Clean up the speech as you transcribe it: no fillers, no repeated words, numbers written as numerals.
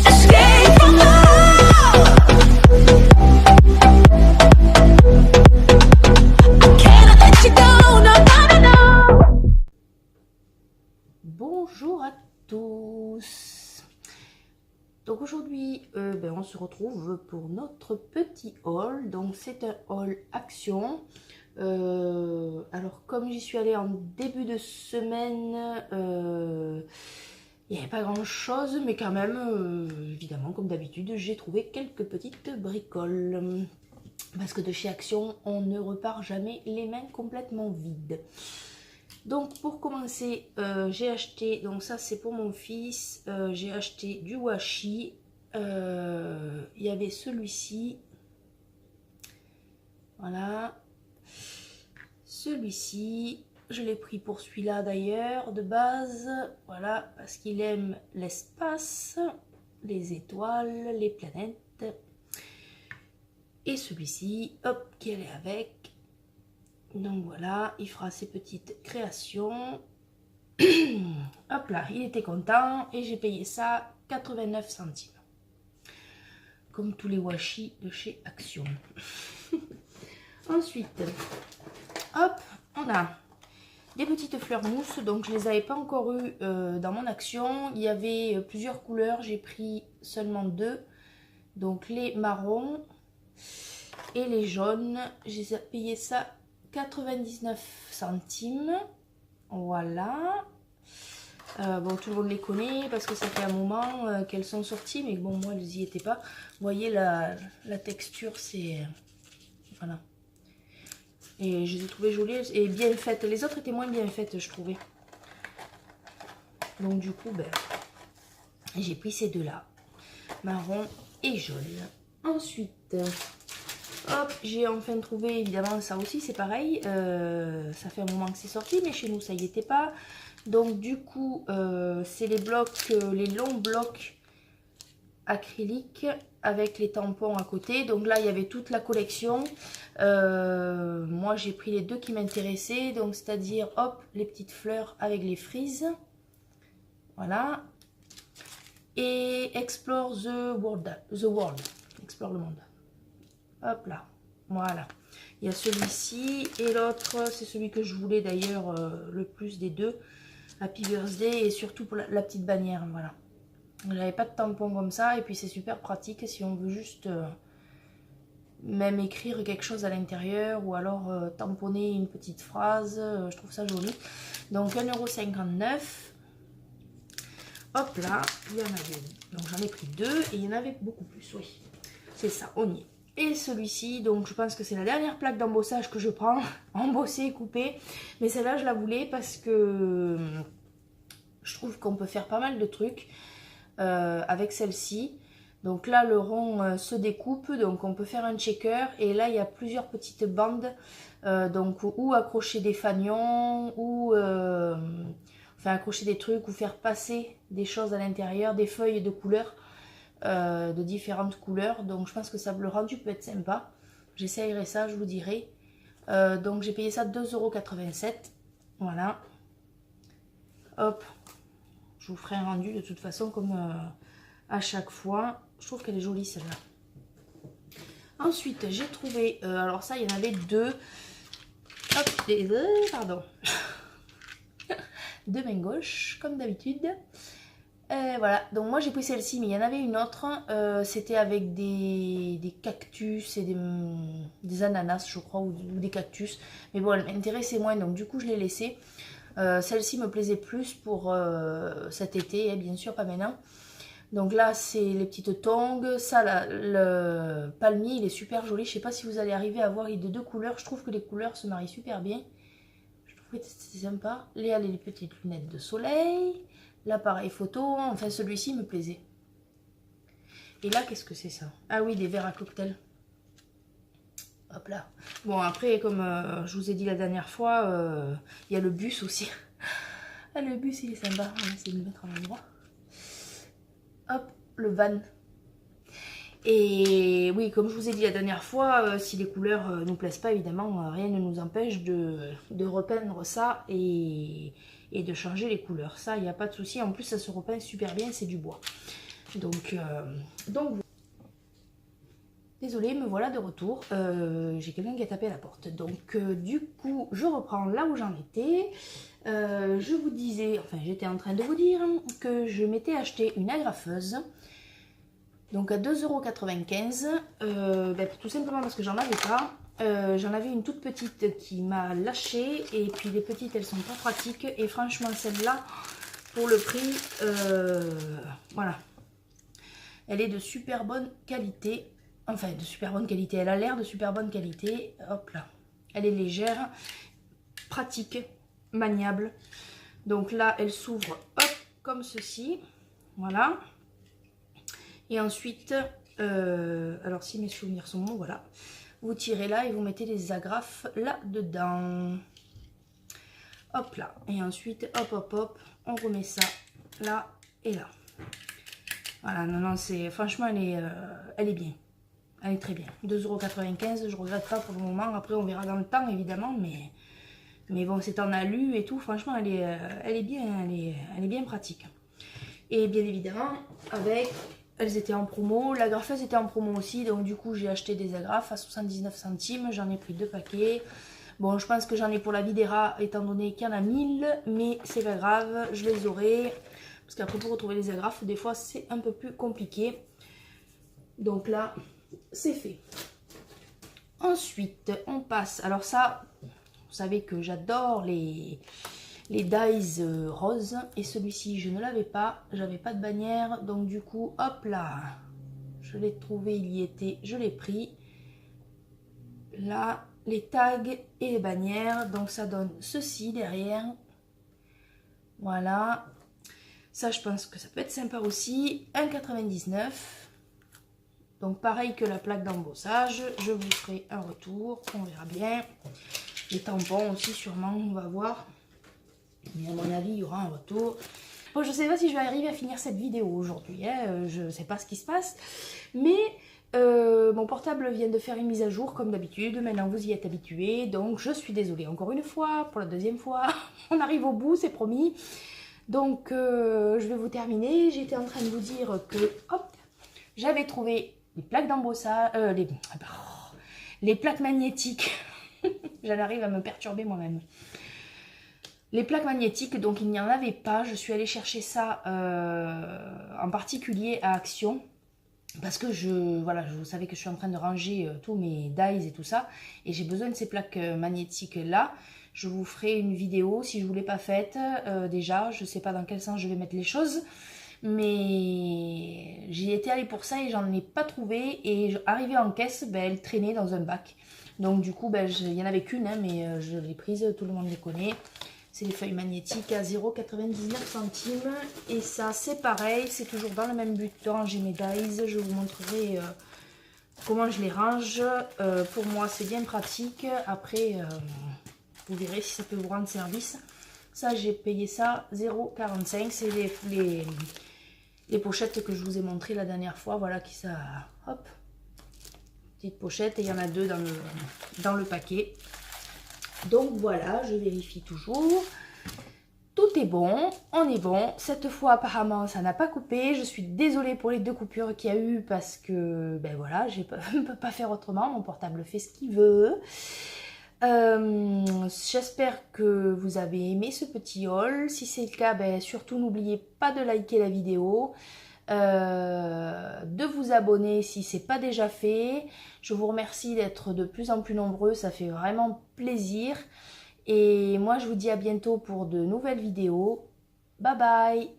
Escape from love. I can't let you go, no, no, no, no. Bonjour à tous. Donc aujourd'hui on se retrouve pour notre petit haul. Donc c'est un haul action. Alors comme j'y suis allée en début de semaine, il n'y avait pas grand chose, mais quand même évidemment comme d'habitude j'ai trouvé quelques petites bricoles. Parce que de chez Action on ne repart jamais les mains complètement vides. Donc pour commencer, j'ai acheté, donc ça c'est pour mon fils, j'ai acheté du washi, il y avait celui-ci, voilà, celui-ci, je l'ai pris pour celui-là d'ailleurs, de base, voilà, parce qu'il aime l'espace, les étoiles, les planètes, et celui-ci, hop, qui allait avec. Donc voilà, il fera ses petites créations. Hop là, il était content et j'ai payé ça 89 centimes. Comme tous les washi de chez Action. Ensuite, hop, on a des petites fleurs mousse. Donc je les avais pas encore eues dans mon Action. Il y avait plusieurs couleurs, j'ai pris seulement deux. Donc les marrons et les jaunes. J'ai payé ça 99 centimes. Voilà. Bon, tout le monde les connaît parce que ça fait un moment qu'elles sont sorties, mais bon, moi, elles n'y étaient pas. Vous voyez, la texture, c'est... Voilà. Et je les ai trouvées jolies et bien faites. Les autres étaient moins bien faites, je trouvais. Donc, du coup, j'ai pris ces deux-là. Marron et jaune. Ensuite... Hop, j'ai enfin trouvé, évidemment, ça aussi, c'est pareil. Ça fait un moment que c'est sorti, mais chez nous, ça y était pas. Donc, du coup, c'est les blocs, les longs blocs acryliques avec les tampons à côté. Donc là, il y avait toute la collection. Moi, j'ai pris les deux qui m'intéressaient. Donc, c'est-à-dire, hop, les petites fleurs avec les frises. Voilà. Et Explore the World. Explore le monde. Hop là, voilà. Il y a celui-ci et l'autre, c'est celui que je voulais d'ailleurs le plus des deux. Happy Birthday et surtout pour la petite bannière, voilà. J'avais pas de tampon comme ça et puis c'est super pratique si on veut juste même écrire quelque chose à l'intérieur ou alors tamponner une petite phrase. Je trouve ça joli. Donc 1,59 €. Hop là, il y en avait. Donc j'en ai pris deux et il y en avait beaucoup plus, oui. C'est ça, on y est. Et celui-ci, donc je pense que c'est la dernière plaque d'embossage que je prends, embossée, coupée. Mais celle-là, je la voulais parce que je trouve qu'on peut faire pas mal de trucs avec celle-ci. Donc là, le rond se découpe, donc on peut faire un checker. Et là, il y a plusieurs petites bandes, donc ou accrocher des fanions, ou enfin accrocher des trucs, ou faire passer des choses à l'intérieur, des feuilles de couleurs. De différentes couleurs, donc je pense que ça, le rendu peut être sympa. J'essayerai ça, je vous dirai. Donc j'ai payé ça 2,87 €. Voilà. Hop, je vous ferai un rendu de toute façon comme à chaque fois. Je trouve qu'elle est jolie celle-là. Ensuite j'ai trouvé, alors ça il y en avait deux. Hop, pardon. Deux mains gauches comme d'habitude. Voilà, donc moi j'ai pris celle-ci, mais il y en avait une autre, c'était avec des cactus et des ananas, je crois, ou des cactus. Mais bon, elle m'intéressait moins, donc du coup je l'ai laissée. Celle-ci me plaisait plus pour cet été, et bien sûr pas maintenant. Donc là, c'est les petites tongs. Ça, là, le palmier, il est super joli. Je sais pas si vous allez arriver à voir, il est de deux couleurs. Je trouve que les couleurs se marient super bien. Je trouve que c'est sympa. Les petites lunettes de soleil. L'appareil photo, enfin celui-ci me plaisait. Et là, qu'est-ce que c'est ça? Ah oui, des verres à cocktail. Hop là. Bon, après, comme je vous ai dit la dernière fois, il y a le bus aussi. Ah, le bus, il est sympa. On va essayer de le mettre à l'endroit. Hop, le van. Et oui, comme je vous ai dit la dernière fois, si les couleurs ne nous plaisent pas, évidemment, rien ne nous empêche de repeindre ça et et de changer les couleurs. Ça, il n'y a pas de souci. En plus, ça se repeint super bien, c'est du bois. Donc désolée, me voilà de retour. J'ai quelqu'un qui a tapé à la porte. Donc du coup, je reprends là où j'en étais. Je vous disais, enfin j'étais en train de vous dire que je m'étais acheté une agrafeuse. Donc à 2,95 €, tout simplement parce que j'en avais pas. J'en avais une toute petite qui m'a lâché. Et puis les petites, elles sont pas pratiques. Et franchement, celle-là, pour le prix, voilà. Elle est de super bonne qualité. Enfin, de super bonne qualité. Elle a l'air de super bonne qualité. Hop là. Elle est légère, pratique, maniable. Donc là, elle s'ouvre, hop, comme ceci. Voilà. Et ensuite, alors si mes souvenirs sont bons, voilà. Vous tirez là et vous mettez les agrafes là-dedans. Hop là. Et ensuite, hop, hop, hop, on remet ça là et là. Voilà, non, non, c'est franchement, elle est bien. Elle est très bien. 2,95 €, je regrette pas pour le moment. Après, on verra dans le temps, évidemment, mais bon, c'est en alu et tout. Franchement, elle est bien pratique. Et bien évidemment, elles étaient en promo. L'agrafeuse était en promo aussi, donc du coup, j'ai acheté des agrafes à 79 centimes. J'en ai pris 2 paquets. Bon, je pense que j'en ai pour la vie des rats, étant donné qu'il y en a 1000, mais c'est pas grave, je les aurai. Parce qu'après, pour retrouver les agrafes, des fois, c'est un peu plus compliqué. Donc là, c'est fait. Ensuite, on passe. Alors ça, vous savez que j'adore les dies roses. Et celui-ci, je ne l'avais pas. J'avais pas de bannière. Donc du coup, hop là. Je l'ai trouvé, il y était. Je l'ai pris. Là, les tags et les bannières. Donc ça donne ceci derrière. Voilà. Ça, je pense que ça peut être sympa aussi. 1,99 €. Donc pareil que la plaque d'embossage, je vous ferai un retour, on verra bien. Les tampons aussi sûrement, on va voir. Mais à mon avis, il y aura un retour. Bon, je ne sais pas si je vais arriver à finir cette vidéo aujourd'hui, hein. Je ne sais pas ce qui se passe. Mais mon portable vient de faire une mise à jour comme d'habitude. Maintenant, vous y êtes habitués. Donc, je suis désolée encore une fois, pour la deuxième fois. On arrive au bout, c'est promis. Donc, je vais vous terminer. J'étais en train de vous dire que, hop, j'avais trouvé les plaques d'embossage, les plaques magnétiques. J'en arrive à me perturber moi-même. Les plaques magnétiques, donc il n'y en avait pas. Je suis allée chercher ça en particulier à Action. Parce que voilà, vous savez que je suis en train de ranger tous mes dies et tout ça. Et j'ai besoin de ces plaques magnétiques là. Je vous ferai une vidéo si je ne vous l'ai pas faite déjà. Je ne sais pas dans quel sens je vais mettre les choses. Mais j'y étais allée pour ça et j'en ai pas trouvé. Et arrivée en caisse, elle traînait dans un bac. Donc du coup, il n'y en avait qu'une, hein, mais je l'ai prise, tout le monde les connaît. C'est les feuilles magnétiques à 0,99 €. Et ça, c'est pareil, c'est toujours dans le même but de ranger mes dies. Je vous montrerai comment je les range. Pour moi, c'est bien pratique. Après, vous verrez si ça peut vous rendre service. Ça, j'ai payé ça 0,45 €. C'est les pochettes que je vous ai montrées la dernière fois. Voilà, qui ça... Hop, petite pochette. Et il y en a 2 dans le paquet. Donc voilà, je vérifie toujours. Tout est bon, on est bon. Cette fois, apparemment, ça n'a pas coupé. Je suis désolée pour les 2 coupures qu'il y a eu parce que, voilà, je ne peux pas faire autrement. Mon portable fait ce qu'il veut. J'espère que vous avez aimé ce petit haul. Si c'est le cas, surtout n'oubliez pas de liker la vidéo, de vous abonner si ce n'est pas déjà fait. Je vous remercie d'être de plus en plus nombreux, ça fait vraiment plaisir. Et moi je vous dis à bientôt pour de nouvelles vidéos. Bye bye!